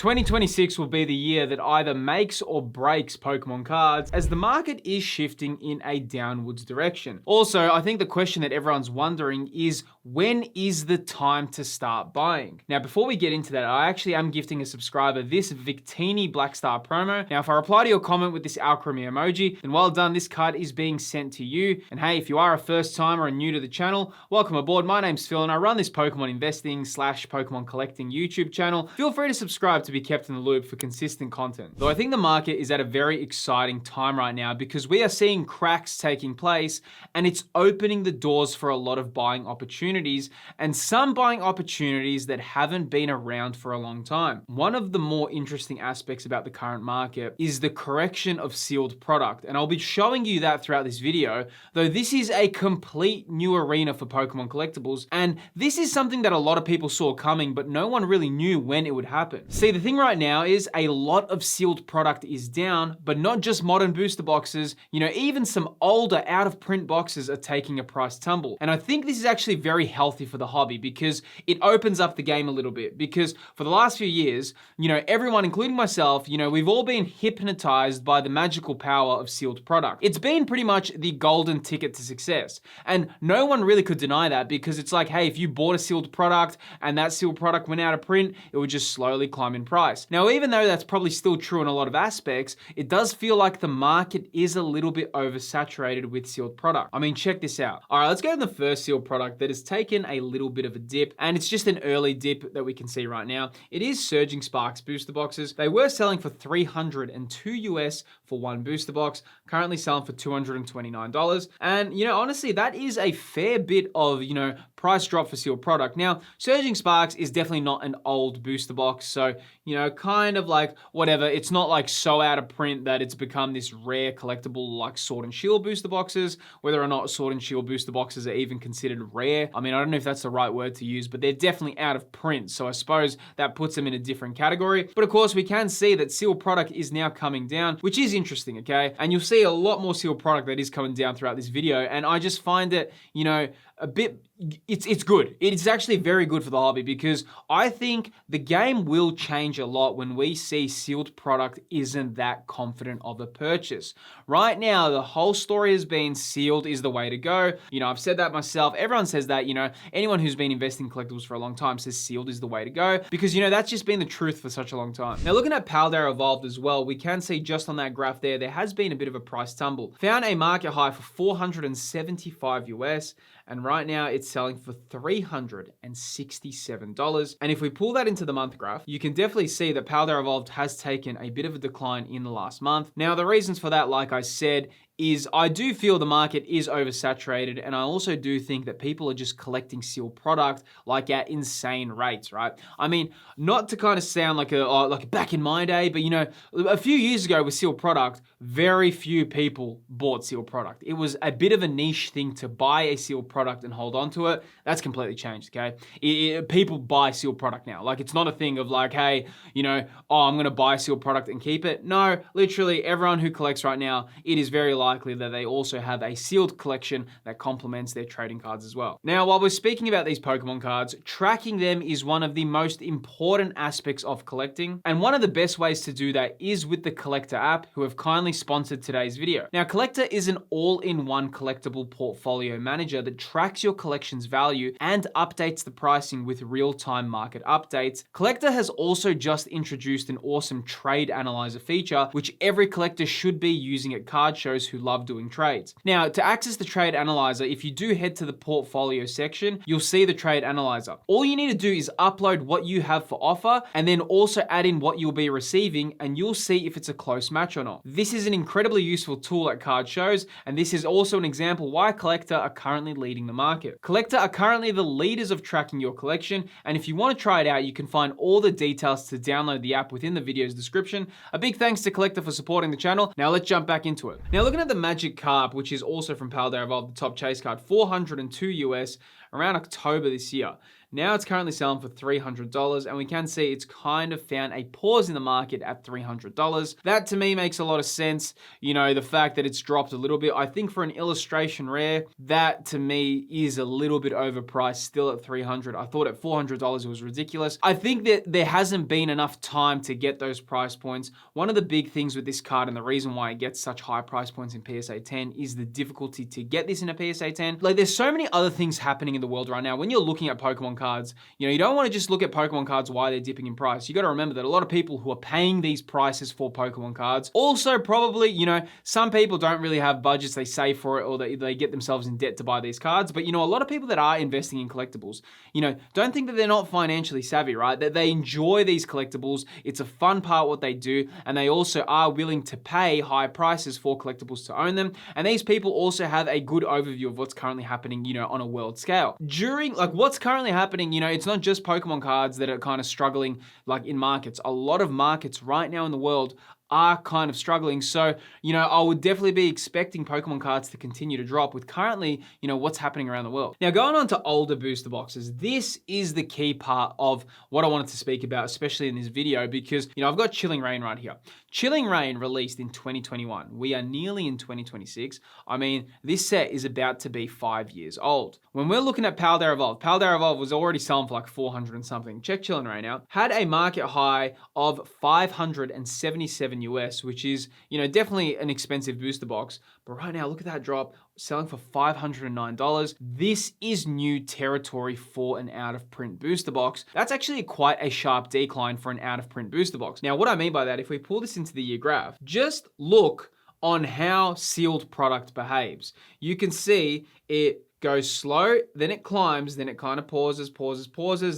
2026 will be the year that either makes or breaks Pokemon cards, as the market is shifting in a downwards direction. Also, I think the question that everyone's wondering is, when is the time to start buying? Now, before we get into that, I actually am gifting a subscriber this Victini Blackstar promo. Now, if I reply to your comment with this Alchemy emoji, then well done, this card is being sent to you. And hey, if you are a first timer and new to the channel, welcome aboard. My name's Phil and I run this Pokemon investing / Pokemon collecting YouTube channel. Feel free to subscribe to be kept in the loop for consistent content. Though I think the market is at a very exciting time right now because we are seeing cracks taking place and it's opening the doors for a lot of buying opportunities, and some buying opportunities that haven't been around for a long time. One of the more interesting aspects about the current market is the correction of sealed product, and I'll be showing you that throughout this video, though this is a complete new arena for Pokemon collectibles, and this is something that a lot of people saw coming, but no one really knew when it would happen. See, the thing right now is a lot of sealed product is down, but not just modern booster boxes, even some older out of print boxes are taking a price tumble. And I think this is actually very healthy for the hobby because it opens up the game a little bit, because for the last few years, everyone, including myself, we've all been hypnotized by the magical power of sealed product. It's been pretty much the golden ticket to success. And no one really could deny that, because it's like, hey, if you bought a sealed product and that sealed product went out of print, it would just slowly climb in price. Now, even though that's probably still true in a lot of aspects, it does feel like the market is a little bit oversaturated with sealed product. I mean, check this out. All right, let's go to the first sealed product that has taken a little bit of a dip, and it's just an early dip that we can see right now. It is Surging Sparks booster boxes. They were selling for $302 US for one booster box, currently selling for $229. And, honestly, that is a fair bit of, price drop for sealed product. Now, Surging Sparks is definitely not an old booster box, so, kind of like whatever. It's not like so out of print that it's become this rare collectible like Sword and Shield booster boxes. Whether or not Sword and Shield booster boxes are even considered rare, I mean, I don't know if that's the right word to use, but they're definitely out of print, so I suppose that puts them in a different category. But of course, we can see that sealed product is now coming down, which is interesting, okay? And you'll see a lot more sealed product that is coming down throughout this video, and I just find it, a bit, it's good. It's actually very good for the hobby, because I think the game will change a lot when we see sealed product isn't that confident of a purchase. Right now, the whole story has been sealed is the way to go. I've said that myself. Everyone says that, anyone who's been investing in collectibles for a long time says sealed is the way to go, because, that's just been the truth for such a long time. Now, looking at Paldea Evolved as well, we can see just on that graph there has been a bit of a price tumble. Found a market high for $475 US, and right now it's selling for $367. And if we pull that into the month graph, you can definitely see that Paldea Evolved has taken a bit of a decline in the last month. Now, the reasons for that, like I said, is I do feel the market is oversaturated, and I also do think that people are just collecting sealed product like at insane rates, right? I mean, not to kind of sound like a back in my day, but a few years ago with sealed product, very few people bought sealed product. It was a bit of a niche thing to buy a sealed product and hold on to it. That's completely changed, okay? People buy sealed product now. Like, it's not a thing of like, hey, I'm gonna buy a sealed product and keep it. No, literally everyone who collects right now, it is very likely that they also have a sealed collection that complements their trading cards as well. Now, while we're speaking about these Pokemon cards, tracking them is one of the most important aspects of collecting, and one of the best ways to do that is with the Collector app, who have kindly sponsored today's video. Now, Collector is an all-in-one collectible portfolio manager that tracks your collection's value and updates the pricing with real-time market updates. Collector has also just introduced an awesome trade analyzer feature, which every collector should be using at card shows who love doing trades. Now, to access the trade analyzer, if you do head to the portfolio section, you'll see the trade analyzer. All you need to do is upload what you have for offer, and then also add in what you'll be receiving, and you'll see if it's a close match or not. This is an incredibly useful tool at card shows, and this is also an example why Collector are currently leading the market. Collector are currently the leaders of tracking your collection, and if you want to try it out, you can find all the details to download the app within the video's description. A big thanks to Collector for supporting the channel. Now let's jump back into it. Now, looking at the Magikarp, which is also from Paldea Evolved, the top chase card, $402 US, around October this year. Now it's currently selling for $300, and we can see it's kind of found a pause in the market at $300. That to me makes a lot of sense. You know, the fact that it's dropped a little bit. I think for an illustration rare, that to me is a little bit overpriced still at $300. I thought at $400 it was ridiculous. I think that there hasn't been enough time to get those price points. One of the big things with this card and the reason why it gets such high price points in PSA 10 is the difficulty to get this in a PSA 10. Like there's so many other things happening in the world right now. When you're looking at Pokemon cards, you know, you don't want to just look at Pokemon cards while they're dipping in price. You got to remember that a lot of people who are paying these prices for Pokemon cards also probably, you know, some people don't really have budgets, they save for it or they get themselves in debt to buy these cards. But you know, a lot of people that are investing in collectibles, you know, don't think that they're not financially savvy, right? That they enjoy these collectibles. It's a fun part what they do, and they also are willing to pay high prices for collectibles to own them. And these people also have a good overview of what's currently happening, you know, on a world scale. During like what's currently happening, you know, it's not just Pokemon cards that are kind of struggling like in markets. A lot of markets right now in the world are kind of struggling. So, you know, I would definitely be expecting Pokemon cards to continue to drop with currently, you know, what's happening around the world. Now, going on to older booster boxes, this is the key part of what I wanted to speak about, especially in this video, because, you know, I've got Chilling Reign right here. Chilling Reign released in 2021. We are nearly in 2026. I mean, this set is about to be 5 years old. When we're looking at Paldea Evolved was already selling for like 400 and something. Check Chilling Reign out. Had a market high of 577 US, which is, you know, definitely an expensive booster box. But right now, look at that drop, selling for $509. This is new territory for an out-of-print booster box. That's actually quite a sharp decline for an out-of-print booster box. Now, what I mean by that, if we pull this into the year graph, just look on how sealed product behaves. You can see it goes slow, then it climbs, then it kind of pauses,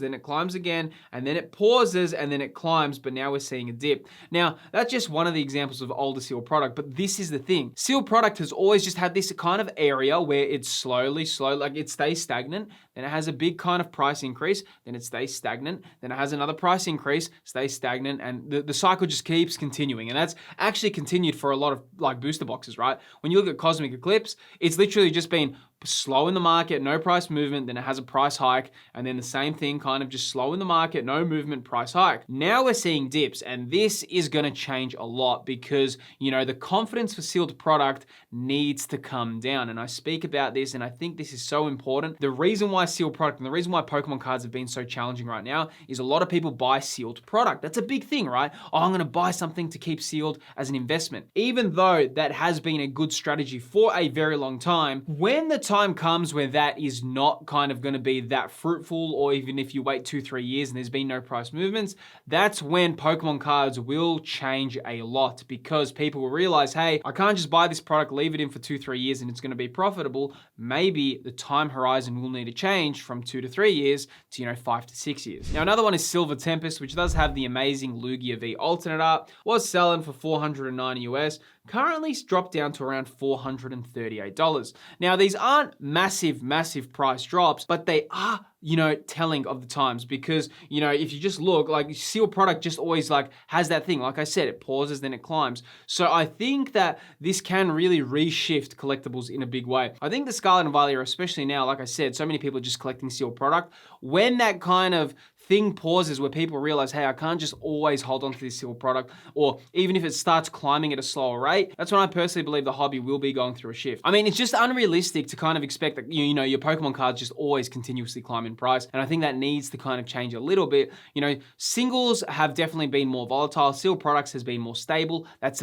then it climbs again, and then it pauses, and then it climbs, but now we're seeing a dip. Now, that's just one of the examples of older sealed product, but this is the thing. Sealed product has always just had this kind of area where it's slowly, like it stays stagnant, then it has a big kind of price increase, then it stays stagnant, then it has another price increase, stays stagnant, and the cycle just keeps continuing. And that's actually continued for a lot of like booster boxes, right? When you look at Cosmic Eclipse, it's literally just been slow in the market, no price movement, then it has a price hike, and then the same thing, kind of just slow in the market, no movement, price hike. Now we're seeing dips, and this is gonna change a lot because, you know, the confidence for sealed product needs to come down. And I speak about this, and I think this is so important. The reason why sealed product and the reason why Pokemon cards have been so challenging right now is a lot of people buy sealed product. That's a big thing, right? Oh, I'm gonna buy something to keep sealed as an investment. Even though that has been a good strategy for a very long time, when the time comes where that is not kind of going to be that fruitful, or even if you wait 2-3 years and there's been no price movements, that's when Pokemon cards will change a lot, because people will realize, hey, I can't just buy this product, leave it in for 2-3 years and it's going to be profitable. Maybe the time horizon will need to change from 2 to 3 years to, you know, 5 to 6 years. Now, another one is Silver Tempest, which does have the amazing Lugia V alternate art, was selling for 490 US. Currently dropped down to around $438. Now, these aren't massive price drops, but they are, you know, telling of the times, because, you know, if you just look, like sealed product just always like has that thing. Like I said, it pauses, then it climbs. So I think that this can really reshift collectibles in a big way. I think the Scarlet and Violet, especially now, like I said, so many people are just collecting sealed product. When that kind of thing pauses where people realize, hey, I can't just always hold on to this sealed product, or even if it starts climbing at a slower rate, that's when I personally believe the hobby will be going through a shift. I mean, it's just unrealistic to kind of expect that, you know, your Pokemon cards just always continuously climb in price. And I think that needs to kind of change a little bit. You know, singles have definitely been more volatile. Sealed products has been more stable. That's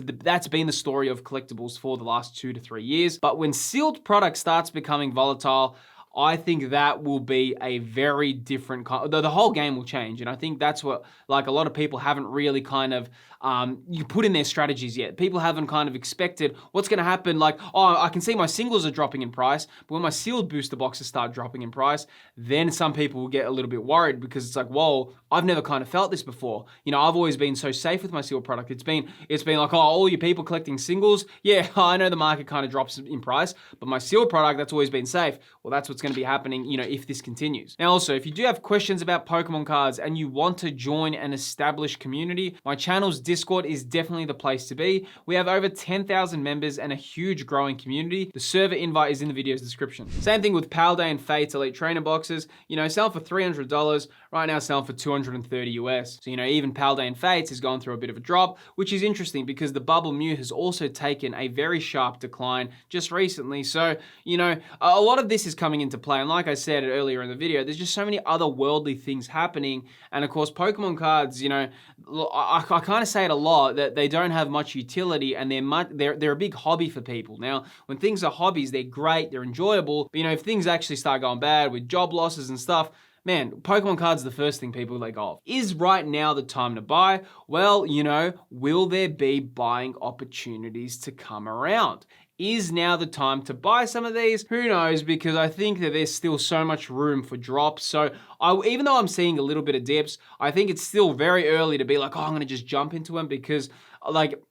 been the story of collectibles for the last 2 to 3 years. But when sealed product starts becoming volatile, I think that will be a very different, the whole game will change. And I think that's what, like, a lot of people haven't really kind of, you put in their strategies yet. People haven't kind of expected what's going to happen. Like, oh, I can see my singles are dropping in price, but when my sealed booster boxes start dropping in price, then some people will get a little bit worried, because it's like, whoa, I've never kind of felt this before. You know, I've always been so safe with my sealed product. It's been like, oh, all you people collecting singles, yeah, I know the market kind of drops in price, but my sealed product, that's always been safe. Well, that's what's what's going to be happening, you know, if this continues. Now, also, if you do have questions about Pokemon cards and you want to join an established community, my channel's Discord is definitely the place to be. We have over 10,000 members and a huge growing community. The server invite is in the video's description. Same thing with Paldean Fates Elite Trainer boxes, you know, selling for $300, right now selling for $230 US. So, you know, even Paldean Fates is going through a bit of a drop, which is interesting because the Bubble Mew has also taken a very sharp decline just recently. So, you know, a lot of this is coming into play. And like I said earlier in the video, there's just so many other worldly things happening. And of course, Pokemon cards, you know, I kind of say it a lot that they don't have much utility and they're a big hobby for people. Now, when things are hobbies, they're great, they're enjoyable. But, you know, if things actually start going bad with job losses and stuff, man, Pokemon cards are the first thing people let go of. Is right now the time to buy? Well, you know, will there be buying opportunities to come around? Is now the time to buy some of these? Who knows, because I think that there's still so much room for drops. So even though I'm seeing a little bit of dips, I think it's still very early to be like, oh, I'm gonna just jump into them, because like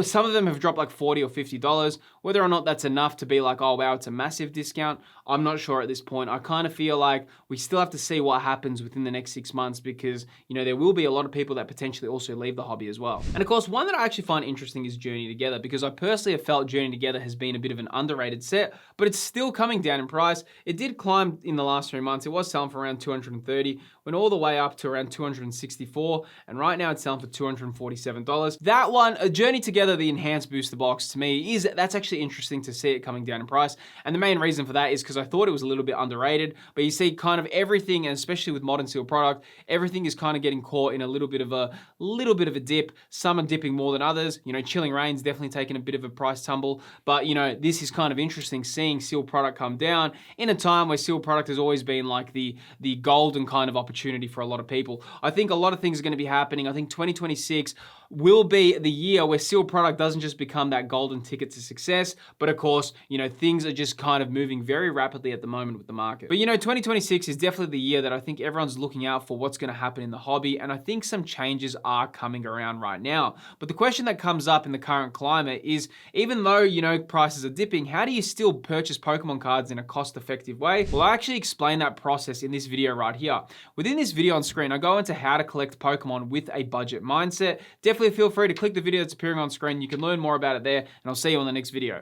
some of them have dropped like $40 or $50. Whether or not that's enough to be like, oh wow, it's a massive discount, I'm not sure at this point. I kind of feel like we still have to see what happens within the next 6 months, because, you know, there will be a lot of people that potentially also leave the hobby as well. And of course, one that I actually find interesting is Journey Together, because I personally have felt Journey Together has been a bit of an underrated set, but it's still coming down in price. It did climb in the last 3 months. It was selling for around 230, went all the way up to around 264, and right now it's selling for $247. That one, a Journey Together, the enhanced booster box, to me that's actually interesting to see it coming down in price. And the main reason for that is because I thought it was a little bit underrated, but you see kind of everything, and especially with modern seal product, everything is kind of getting caught in a little bit of a dip. Some are dipping more than others. You know, Chilling Rain's definitely taken a bit of a price tumble, but you know, this is kind of interesting seeing seal product come down in a time where seal product has always been like the golden kind of opportunity for a lot of people. I think a lot of things are going to be happening. I think 2026 will be the year where seal product doesn't just become that golden ticket to success, but of course, you know, things are just kind of moving very rapidly at the moment with the market. But you know, 2026 is definitely the year that I think everyone's looking out for what's going to happen in the hobby, and I think some changes are coming around right now. But the question that comes up in the current climate is, even though, you know, prices are dipping, how do you still purchase Pokemon cards in a cost-effective way? Well, I actually explain that process in this video right here. Within this video on screen, I go into how to collect Pokemon with a budget mindset. Definitely feel free to click the video that's appearing on screen. You can learn more about it there, and I'll see you on the next video.